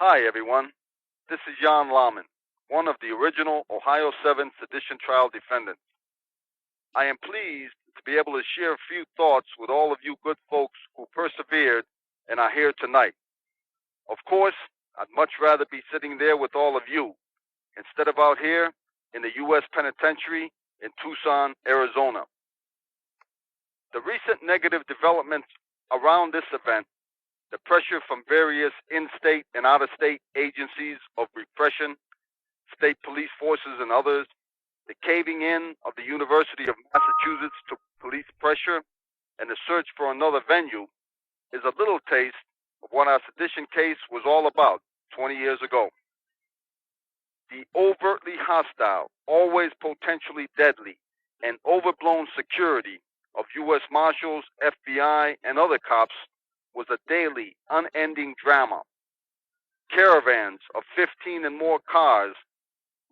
Hi, everyone. This is Jaan Laaman, one of the original Ohio 7 Sedition Trial defendants. I am pleased to be able to share a few thoughts with all of you good folks who persevered and are here tonight. Of course, I'd much rather be sitting there with all of you instead of out here in the U.S. Penitentiary in Tucson, Arizona. The recent negative developments around this event, the pressure from various in-state and out-of-state agencies of repression, state police forces and others, the caving in of the University of Massachusetts to police pressure, and the search for another venue is a little taste of what our sedition case was all about 20 years ago. The overtly hostile, always potentially deadly, and overblown security of U.S. Marshals, FBI, and other cops was a daily, unending drama. Caravans of 15 and more cars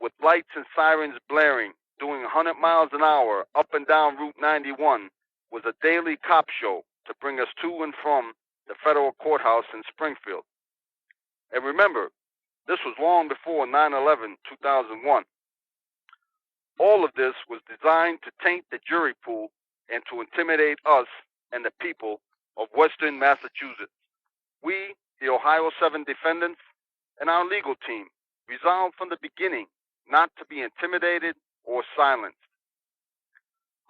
with lights and sirens blaring, doing 100 miles an hour up and down Route 91 was a daily cop show to bring us to and from the federal courthouse in Springfield. And remember, this was long before 9/11/2001. All of this was designed to taint the jury pool and to intimidate us and the people of Western Massachusetts. We, the Ohio 7 defendants, and our legal team resolved from the beginning not to be intimidated or silenced.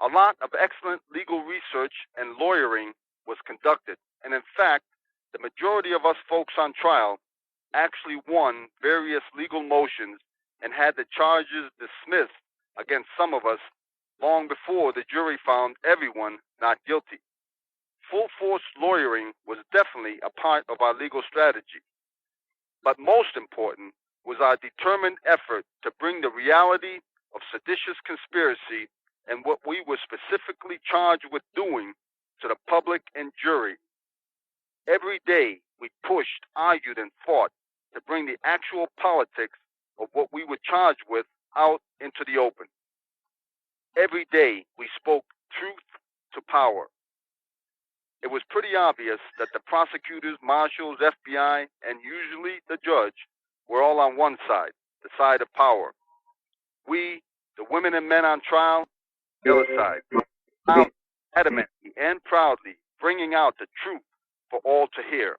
A lot of excellent legal research and lawyering was conducted, and in fact, the majority of us folks on trial actually won various legal motions and had the charges dismissed against some of us long before the jury found everyone not guilty. Full force lawyering was definitely a part of our legal strategy. But most important was our determined effort to bring the reality of seditious conspiracy and what we were specifically charged with doing to the public and jury. Every day we pushed, argued, and fought to bring the actual politics of what we were charged with out into the open. Every day we spoke truth to power. It was pretty obvious that the prosecutors, marshals, FBI, and usually the judge were all on one side, the side of power. We, the women and men on trial, the other side, out adamantly and proudly bringing out the truth for all to hear.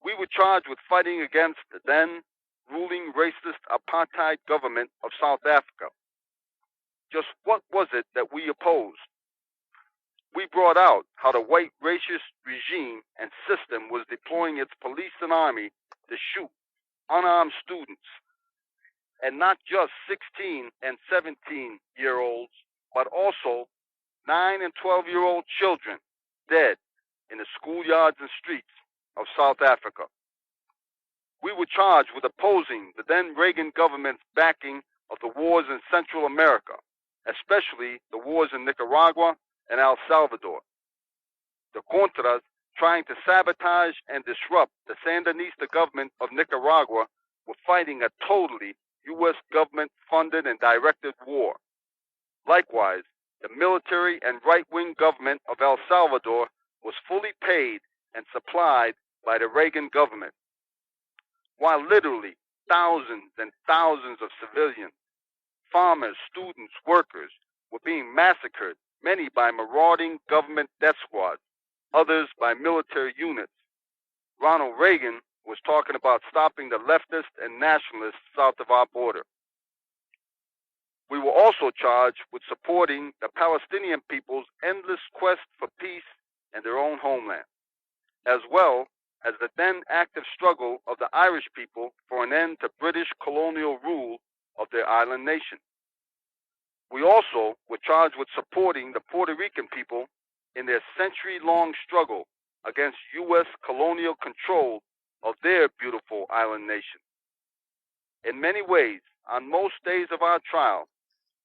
We were charged with fighting against the then ruling racist apartheid government of South Africa. Just what was it that we opposed? We brought out how the white racist regime and system was deploying its police and army to shoot unarmed students, and not just 16 and 17-year-olds, but also 9 and 12-year-old children dead in the schoolyards and streets of South Africa. We were charged with opposing the then Reagan government's backing of the wars in Central America, especially the wars in Nicaragua and El Salvador. The Contras, trying to sabotage and disrupt the Sandinista government of Nicaragua, were fighting a totally U.S. government-funded and directed war. Likewise, the military and right-wing government of El Salvador was fully paid and supplied by the Reagan government, while literally thousands and thousands of civilians, farmers, students, workers, were being massacred, many by marauding government death squads, others by military units. Ronald Reagan was talking about stopping the leftists and nationalists south of our border. We were also charged with supporting the Palestinian people's endless quest for peace and their own homeland, as well as the then active struggle of the Irish people for an end to British colonial rule of their island nation. We also were charged with supporting the Puerto Rican people in their century-long struggle against U.S. colonial control of their beautiful island nation. In many ways, on most days of our trial,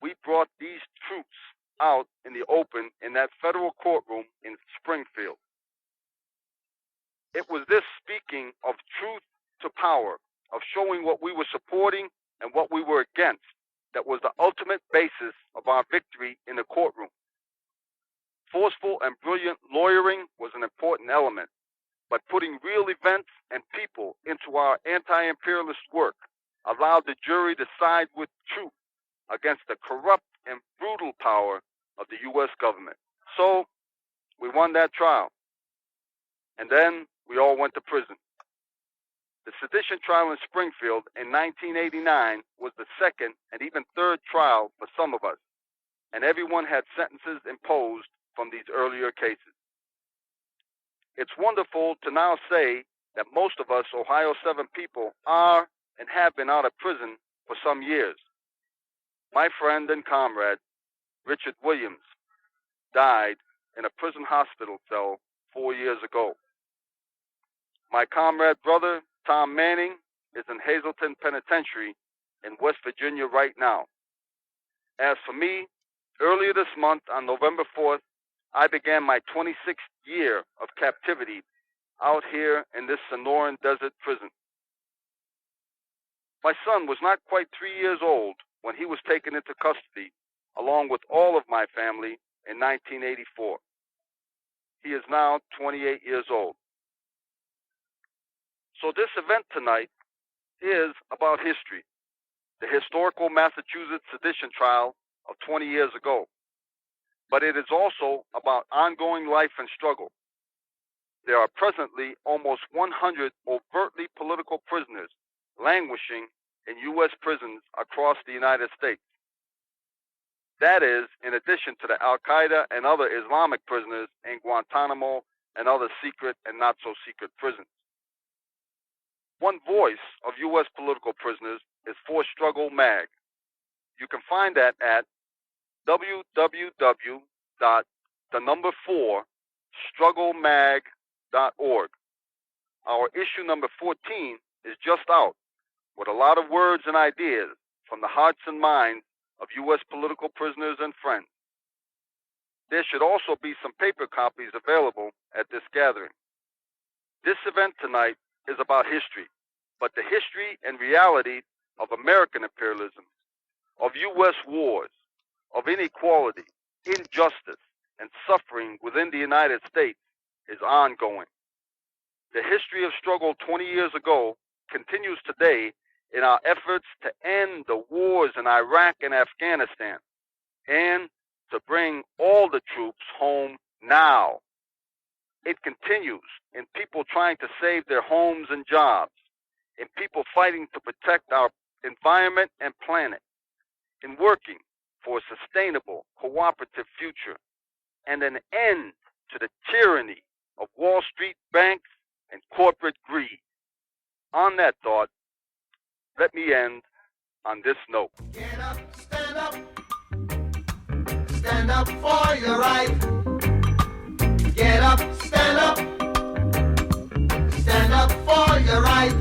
we brought these truths out in the open in that federal courtroom in Springfield. It was this speaking of truth to power, of showing what we were supporting and what we were against, that was the ultimate basis of our victory in the courtroom. Forceful and brilliant lawyering was an important element, but putting real events and people into our anti-imperialist work allowed the jury to side with truth against the corrupt and brutal power of the U.S. government. So we won that trial, and then we all went to prison. The Sedition Trial in Springfield in 1989 was the second and even third trial for some of us, and everyone had sentences imposed from these earlier cases. It's wonderful to now say that most of us Ohio 7 people are and have been out of prison for some years. My friend and comrade, Richard Williams, died in a prison hospital cell 4 years ago. My comrade brother, Tom Manning, is in Hazleton Penitentiary in West Virginia right now. As for me, earlier this month on November 4th, I began my 26th year of captivity out here in this Sonoran desert prison. My son was not quite 3 years old when he was taken into custody along with all of my family in 1984. He is now 28 years old. So this event tonight is about history, the historical Massachusetts Sedition Trial of 20 years ago. But it is also about ongoing life and struggle. There are presently almost 100 overtly political prisoners languishing in U.S. prisons across the United States. That is, in addition to the Al-Qaeda and other Islamic prisoners in Guantanamo and other secret and not-so-secret prisons. One voice of U.S. political prisoners is For Struggle Mag. You can find that at www.4strugglemag.org. Our issue number 14 is just out with a lot of words and ideas from the hearts and minds of U.S. political prisoners and friends. There should also be some paper copies available at this gathering. This event tonight is about history, but the history and reality of American imperialism, of U.S. wars, of inequality, injustice, and suffering within the United States is ongoing. The history of struggle 20 years ago continues today in our efforts to end the wars in Iraq and Afghanistan and to bring all the troops home now. It continues in people trying to save their homes and jobs, in people fighting to protect our environment and planet, in working for a sustainable, cooperative future, and an end to the tyranny of Wall Street banks and corporate greed. On that thought, let me end on this note. Get up, stand up for your right. Get up, stand up for your right.